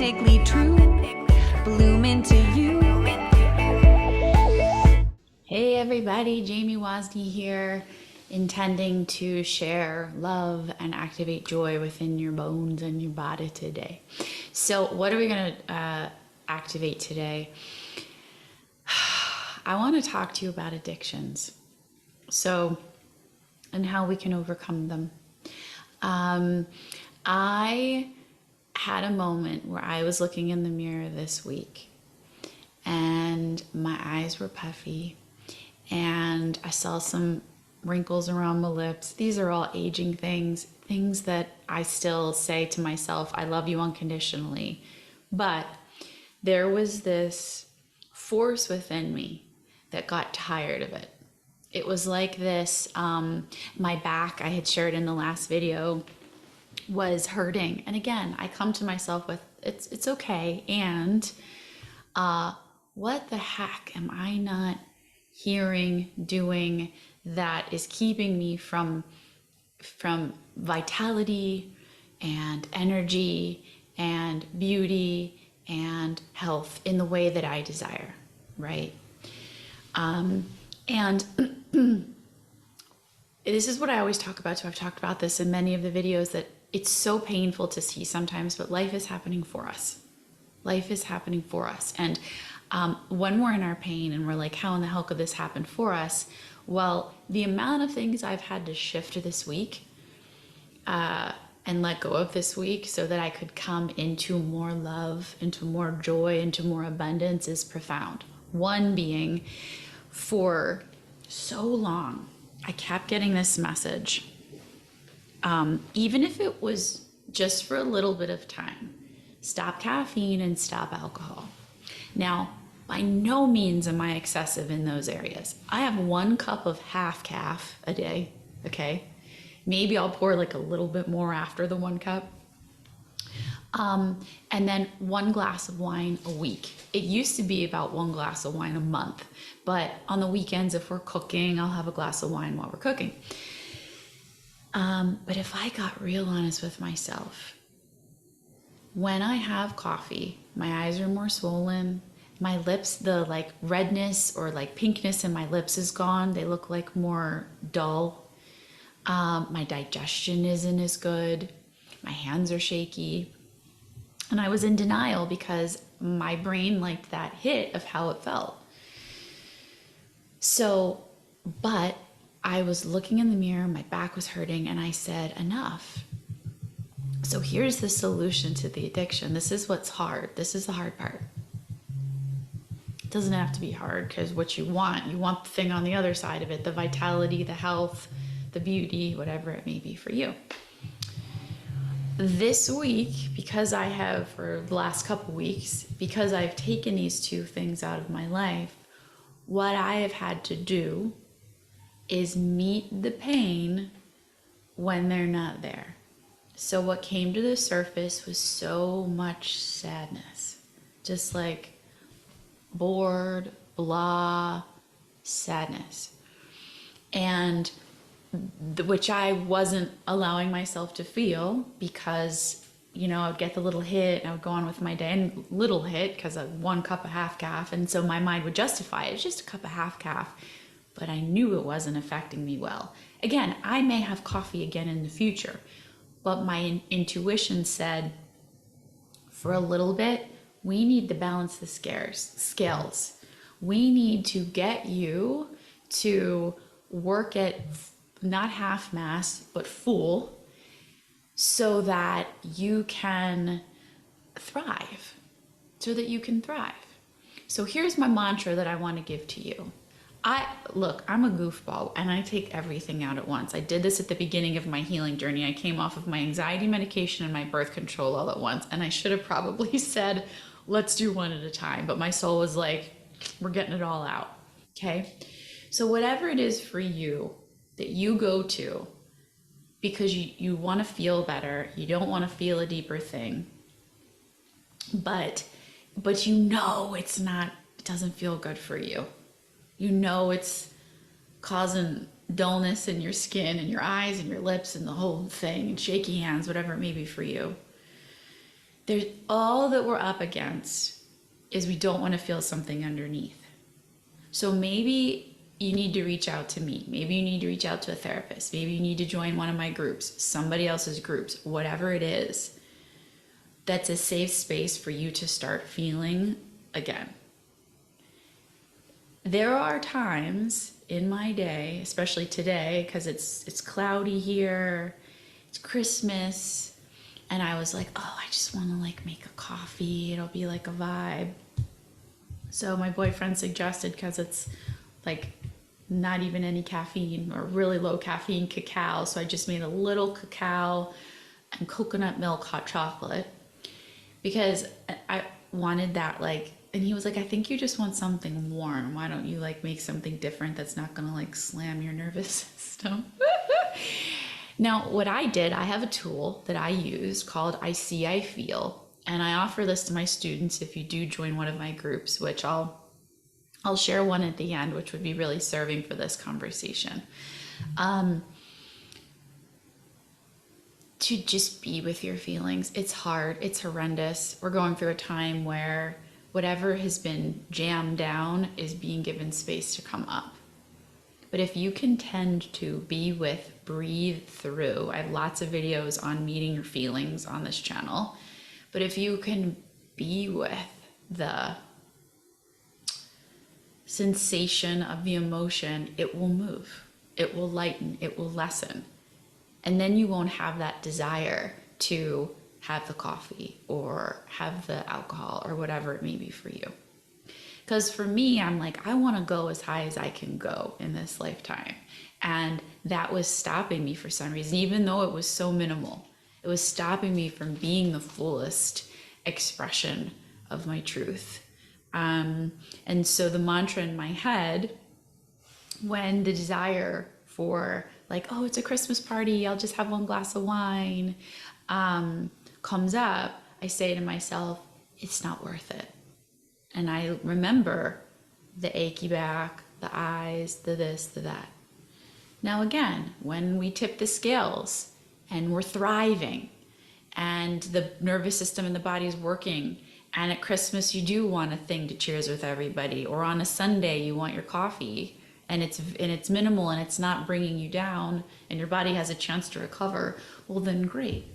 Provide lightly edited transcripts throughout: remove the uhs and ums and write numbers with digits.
authentically true. Bloom into you. Hey everybody, Jamie Wozni here, intending to share love and activate joy within your bones and your body today. So what are we going to activate today? I want to talk to you about addictions. And how we can overcome them. I had a moment where I was looking in the mirror this week and my eyes were puffy and I saw some wrinkles around my lips. These are all aging things that I still say to myself, I love you unconditionally. But there was this force within me that got tired of it. It was like this, my back, I had shared in the last video, was hurting. And again, I come to myself with, it's okay. And what the heck am I not hearing, doing that is keeping me from vitality and energy and beauty and health in the way that I desire, right? And this is what I always talk about too. I've talked about this in many of the videos, that it's so painful to see sometimes, but life is happening for us. Life is happening for us. And when we're in our pain and we're like, how in the hell could this happen for us? Well, the amount of things I've had to shift this week and let go of this week so that I could come into more love, into more joy, into more abundance is profound. One being, for so long, I kept getting this message, even if it was just for a little bit of time, stop caffeine and stop alcohol. Now, by no means am I excessive in those areas. I have 1 cup of half calf a day, okay? Maybe I'll pour like a little bit more after the 1 cup. And then 1 glass of wine a week. It used to be about 1 glass of wine a month, but on the weekends, if we're cooking, I'll have a glass of wine while we're cooking. But if I got real honest with myself, when I have coffee, my eyes are more swollen, my lips, the like redness or like pinkness in my lips is gone. They look like more dull. My digestion isn't as good. My hands are shaky. And I was in denial because my brain liked that hit of how it felt. So, but I was looking in the mirror, my back was hurting, and I said, enough. So here's the solution to the addiction. This is what's hard. This is the hard part. It doesn't have to be hard, because what you want the thing on the other side of it, the vitality, the health, the beauty, whatever it may be for you. This week, because I have, for the last couple weeks, because I've taken these 2 things out of my life, what I have had to do is meet the pain when they're not there. So what came to the surface was so much sadness, just like bored, blah, sadness. And which I wasn't allowing myself to feel because, you know, I'd get the little hit and I would go on with my day, and little hit because of 1 cup of half calf. And so my mind would justify it. It's just a cup of half calf, but I knew it wasn't affecting me well. Again, I may have coffee again in the future, but my intuition said, for a little bit, we need to balance the scales. We need to get you to work at not half mass, but full, so that you can thrive, So here's my mantra that I want to give to you. I'm a goofball and I take everything out at once. I did this at the beginning of my healing journey. I came off of my anxiety medication and my birth control all at once. And I should have probably said, let's do one at a time. But my soul was like, we're getting it all out. Okay. So whatever it is for you that you go to because you want to feel better, you don't want to feel a deeper thing, but you know it doesn't feel good for you. You know it's causing dullness in your skin and your eyes and your lips and the whole thing, and shaky hands, whatever it may be for you. There's all that we're up against is we don't want to feel something underneath. So maybe you need to reach out to me. Maybe you need to reach out to a therapist. Maybe you need to join one of my groups, somebody else's groups, whatever it is. That's a safe space for you to start feeling again. There are times in my day, especially today, because it's cloudy here, it's Christmas, and I was like, oh, I just want to like make a coffee. It'll be like a vibe. So my boyfriend suggested, because it's like not even any caffeine or really low caffeine cacao. So I just made a little cacao and coconut milk hot chocolate because I wanted that like, and he was like, I think you just want something warm. Why don't you like make something different that's not gonna like slam your nervous system? Now, what I did, I have a tool that I use called I See, I Feel. And I offer this to my students if you do join one of my groups, which I'll share one at the end, which would be really serving for this conversation. To just be with your feelings. It's hard, it's horrendous. We're going through a time where whatever has been jammed down is being given space to come up. But if you can tend to be with, breathe through, I have lots of videos on meeting your feelings on this channel. But if you can be with the sensation of the emotion, it will move, it will lighten, it will lessen. And then you won't have that desire to have the coffee or have the alcohol or whatever it may be for you. Because for me, I'm like, I want to go as high as I can go in this lifetime. And that was stopping me for some reason, even though it was so minimal. It was stopping me from being the fullest expression of my truth. And so the mantra in my head, when the desire for like, oh, it's a Christmas party, I'll just have one glass of wine, comes up, I say to myself, it's not worth it. And I remember the achy back, the eyes, the this, the that. Now again, when we tip the scales and we're thriving and the nervous system in the body is working, and at Christmas you do want a thing to cheers with everybody, or on a Sunday you want your coffee, and it's minimal and it's not bringing you down and your body has a chance to recover, well then great.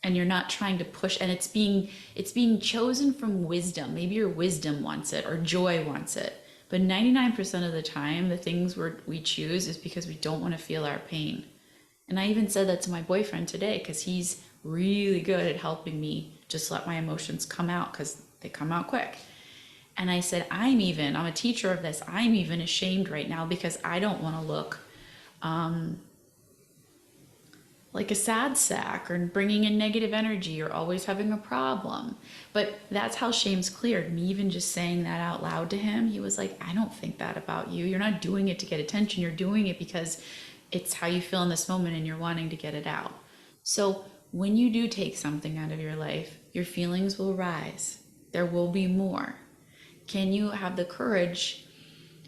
And you're not trying to push, and it's being chosen from wisdom. Maybe your wisdom wants it or joy wants it. But 99% of the time, the things we choose is because we don't want to feel our pain. And I even said that to my boyfriend today, because he's really good at helping me just let my emotions come out, because they come out quick. And I said, I'm a teacher of this. I'm even ashamed right now because I don't want to look like a sad sack or bringing in negative energy or always having a problem. But that's how shame's cleared. Me even just saying that out loud to him, he was like, I don't think that about you. You're not doing it to get attention. You're doing it because it's how you feel in this moment and you're wanting to get it out. So when you do take something out of your life, your feelings will rise. There will be more. Can you have the courage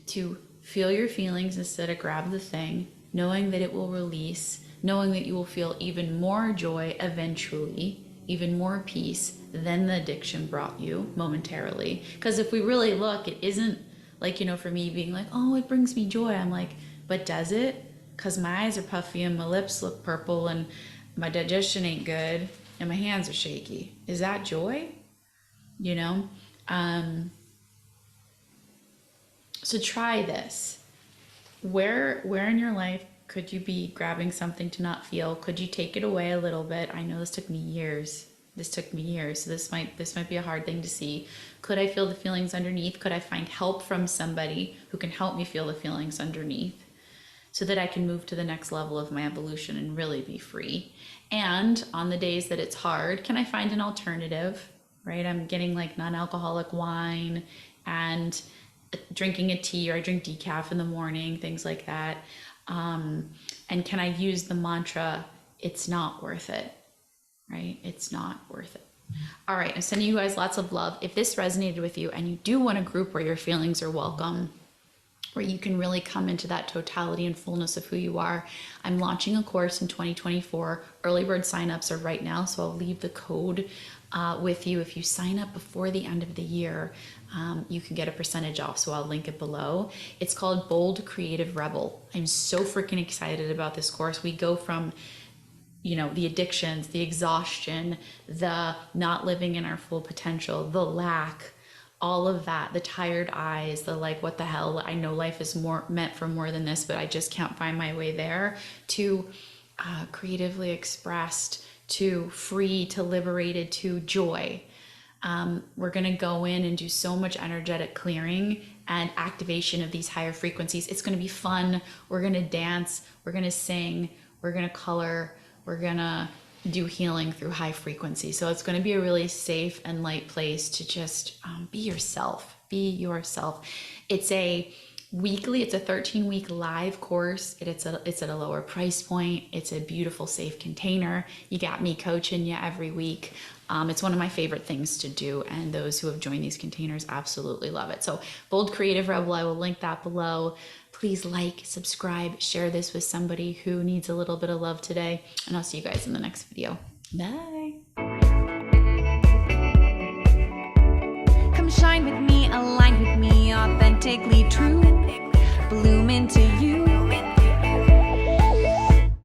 to feel your feelings instead of grab the thing, knowing that it will release, knowing that you will feel even more joy eventually, even more peace than the addiction brought you momentarily? Because if we really look, it isn't like, for me being like, oh, it brings me joy. I'm like, but does it? Because my eyes are puffy and my lips look purple and my digestion ain't good and my hands are shaky. Is that joy? So try this. Where in your life could you be grabbing something to not feel? Could you take it away a little bit? I know this took me years. So this might be a hard thing to see. Could I feel the feelings underneath? Could I find help from somebody who can help me feel the feelings underneath so that I can move to the next level of my evolution and really be free? And on the days that it's hard, can I find an alternative, right? I'm getting like non-alcoholic wine and drinking a tea, or I drink decaf in the morning, things like that. And can I use the mantra, it's not worth it, right? It's not worth it. All right, I'm sending you guys lots of love. If this resonated with you and you do want a group where your feelings are welcome, where you can really come into that totality and fullness of who you are. I'm launching a course in 2024. Early bird signups are right now, so I'll leave the code with you. If you sign up before the end of the year, you can get a percentage off, so I'll link it below. It's called Bold Creative Rebel. I'm so freaking excited about this course. We go from the addictions, the exhaustion, the not living in our full potential, the lack, all of that, the tired eyes, the like, what the hell, I know life is meant for more than this, but I just can't find my way there, to creatively expressed, to free, to liberated, to joy. We're going to go in and do so much energetic clearing and activation of these higher frequencies. It's going to be fun. We're going to dance. We're going to sing. We're going to color. We're going to do healing through high frequency. So it's going to be a really safe and light place to just be yourself. Be yourself. It's a 13-week live course. It's at a lower price point. It's a beautiful, safe container. You got me coaching you every week. It's one of my favorite things to do, and those who have joined these containers absolutely love it. So Bold Creative Rebel, I will link that below. Please like, subscribe, share this with somebody who needs a little bit of love today, and I'll see you guys in the next video. Bye. Come shine with me, align with me, authentically true. Bloom into